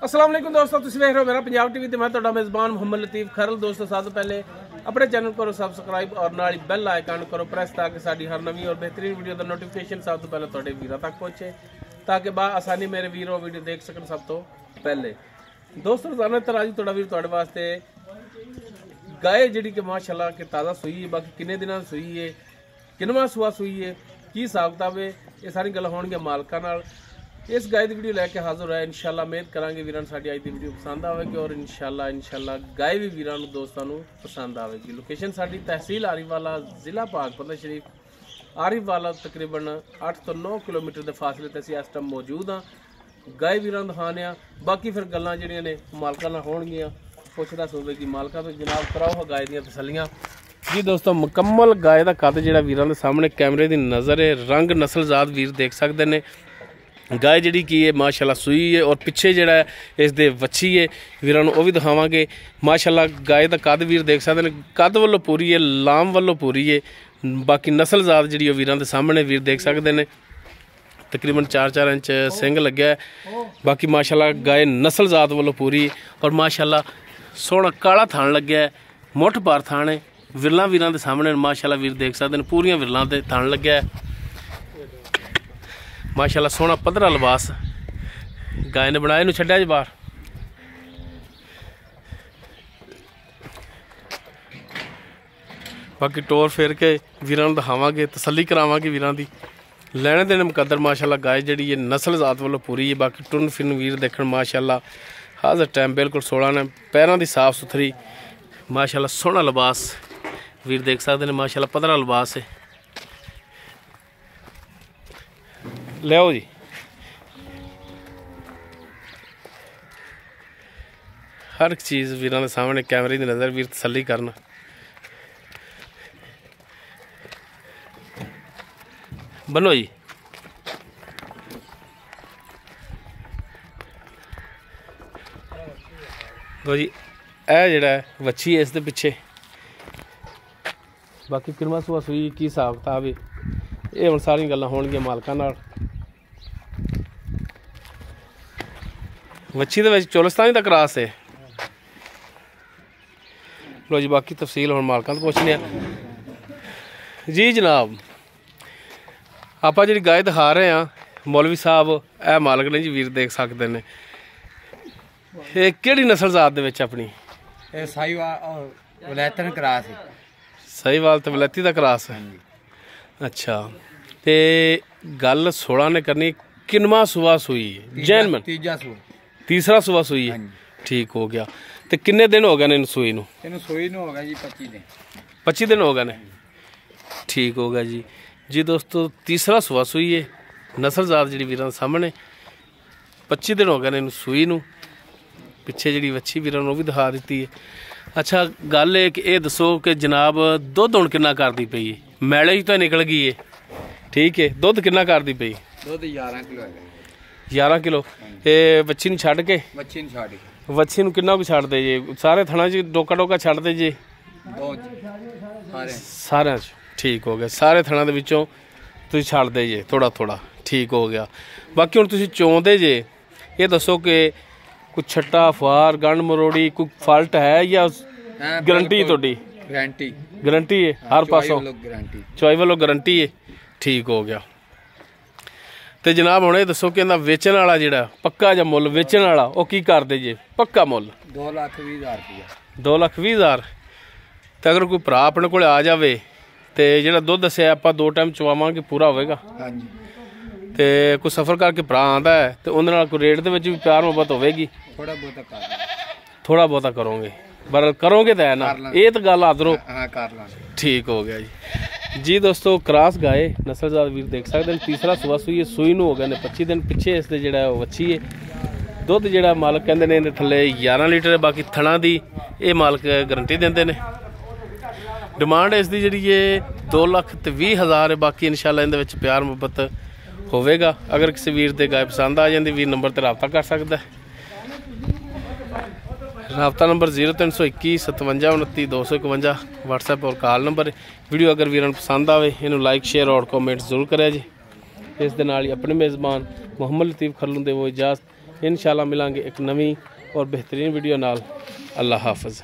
अस्सलाम वालेकुम दोस्तों, तुम देख रहे हो मेरा पंजाब टीवी। मैं तुहाडा मेज़बान मोहम्मद लतीफ़ खरल। दोस्तों सब तो पहले अपने चैनल करो सबसक्राइब और नाल बैल आइकन करो प्रेस ताकि साडी हर नवी और बेहतरीन वीडियो का नोटिफिकेशन सब तो पहले तुहाडे वीरां तक पहुंचे, ताकि आसानी मेरे वीर वीडियो देख सकन सब तो पहले। दोस्तों रोजाना तरह जी तुहाडा वीर तुहाडे वास्ते गाय जिहड़ी कि माशाअल्लाह कि ताज़ा सूई है, बाकी किन्ने दिनां सूई है, किनवा सुआ सूई है, की हिसाब किताब है, ये सारी गल्लां होणगीਆਂ मालकां नाल। इस गाय की वीडियो लैके हाजिर है। इंशाल्लाह उम्मीद करांगे वीरां साडी अज की वीडियो पसंद आएगी और इंशाल्लाह गाय भी वीरां दोस्तों पसंद आएगी। लोकेशन साडी तहसील आरीवाला, जिला पाकपतन शरीफ। आरीवाला तकरीबन 8 तो 9 किलोमीटर के फासले ते असीं इस टाइम मौजूद हाँ। गाय वीरां दिखाने आ, बाकी फिर गल्लां जिहड़ियां ने मालकां नाल होणगीਆਂ। पुछदा सोवे कि मालका तो जनाब कराओ गाय दी तसलियां जी। दोस्तों मुकम्मल गाय का कद जिहड़ा वीरां दे सामने कैमरे की नज़र है। रंग नस्लजात वीर देख सकते हैं। गाय जी की है माशाल्लाह सूई है और पिछे जड़ा इस दे वच्छी है, वीरां नूं ओह भी दिखावांगे। माशाल्लाह गाय का कद वीर देख सकते हैं, कद वालों पूरी है, लाम वालों पूरी है। बाकी नस्लजात जी वीरां दे सामने वीर देख सकते हैं। तकरीबन 4-4 इंच सिंग लग्या है। बाकी माशाल्लाह गाय नस्लजात वालों पूरी और माशाल्लाह सोहना काला थान लग्या है, मुठ पार थान है। विरलां वीरां दे सामने माशाल्लाह वीर देख सकते हैं, पूरियां विरलां ते थान लग्या है। माशाल्लाह सोहना पधरा लिबास गाय ने बनाया। इनू छड्डिया जी बाहर। बाकी टोर फेर के वीरां नूं दिखावांगे, तसल्ली करावांगे वीरां दी। लैने देने मुकद्दर माशाल्लाह गाय जिहड़ी है नस्ल जात वालों पूरी है। बाकी टुन फिन वीर देखण माशाल्लाह हाज़र टाइम बिल्कुल 16 ने, पैरों की साफ सुथरी माशाल्लाह सोहना लिबास वीर देख सकते हैं। माशाल्लाह पधरा लिबास है। लियाओ जी। हर एक चीज़ वीरां दे सामने कैमरे की नज़र वीर तसल्ली करना। बनो जी। तो जी यह जिहड़ा वच्छी है इस दे पिछे। बाकी किनवा सुआ सूई की हिसाब किताब है, ये हुण सारी गल्लां होणगीਆਂ मालकां नाल। वच्छी दे विच चोलिस्तानी दा क्रॉस है। लो जी बाकी तफसील हुण मालकां तो पुछने जी। जनाब आपां जिहड़ी गाय दिखा रहे हैं, मौलवी साहब ए मालक ने जी, वीर देख सकते हैं। ये किहड़ी नस्ल जात दे विच अपनी? साहीवाल वलैतन क्रॉस है। साहीवाल ते वलैती दा क्रॉस है। अच्छा, ते गल 16 ने करनी। किनवा सुआ सूई है? जैनमन तीसरा सुआ सूई है। ठीक हो गया। तो किन्ने दिन हो गए ने सूई नूं? सूई नूं हो गया जी 25 दिन। 25 दिन हो गए ने। ठीक हो गया जी। जी दोस्तों तीसरा सुआ सूई है। नस्ल जात जी वीरां सामने 25 दिन हो गए ने सूई नूं। पिछे जी वच्छी वीरां नूं भी दिखा दी है। अच्छा गल है कि दसो कि जनाब दुध हुण किन्ना करदी पई है? मैले ही तो निकल गई है। ठीक है, दुध किन्ना करदी पई? दुध 11 किलो है। 11 किलो। ये वच्छी नूं छड्ड के? वच्छी नूं छड्ड के। वच्छी नूं किन्ना कुछ छड्डदे जे? सारे थणा च डोका डोका छड्डदे जे? सारे ठीक हो गया। सारे थणा दे विचों तुसीं छड्डदे जे थोड़ा थोड़ा। ठीक हो गया। बाकी हुण तुसीं चोंदे जे, ये दसो कि कुछ छट्टा फुहार गंढ मरोड़ी कोई फॉल्ट है या गारंटी थोड़ी? गारंटी है हर पासों, चवाई वालों गारंटी है। ठीक हो गया। तो जनाब हुण ये दसो कि इहदा वेचण वाला जिहड़ा पक्का जा मुੱਲ वेचण वाला वो की करदे जे? पक्का मुੱਲ 2,20,000 रुपया। 2,20,000। तो अगर कोई भरा अपने कोल आ जाए तो जिहड़ा दुध दस्सिया आपां 2 टाइम चवावांगे पूरा होवेगा? हाँ जी। तो कोई सफ़र करके भरा आंदा है तो उहदे नाल कोई रेट दे विच भी प्यार मुहब्बत होवेगी? थोड़ा बहुता करोगे, पर करोगे तो है ना, ये तो गल आदरो। ठीक हो गया जी। जी दोस्तों क्रॉस गाय नस्लजात वीर देख सकते हैं। तीसरा सुआ सूई है। सूई नूं हो गए ने 25 दिन। पिछे इस दे जिहड़ा वच्छी है। दुध जिहड़ा मालक कहंदे ने इहदे थल्ले 11 लीटर है। बाकी थणा दी ये मालक गारंटी देंदे ने। डिमांड इसकी जिहड़ी है 2,20,000 है। बाकी इंशाल्लाह इहदे विच प्यार मुहब्बत होवेगा। अगर किसी वीर दे गाय पसंद आ जाती वीर नंबर ते राबता कर सकता है। राबता नंबर 0321 57 29 251 व्हाट्सएप और कॉल नंबर है। वीडियो अगर वीरां पसंद आए इनू लाइक शेयर और कॉमेंट जरूर करें जी। इस दे नाल ही अपने मेज़बान मोहम्मद लतीफ़ खरलू दे वो इजाज़त। इंशाल्लाह मिलांगे एक नवी और बेहतरीन वीडियो नाल। अल्लाह हाफिज़।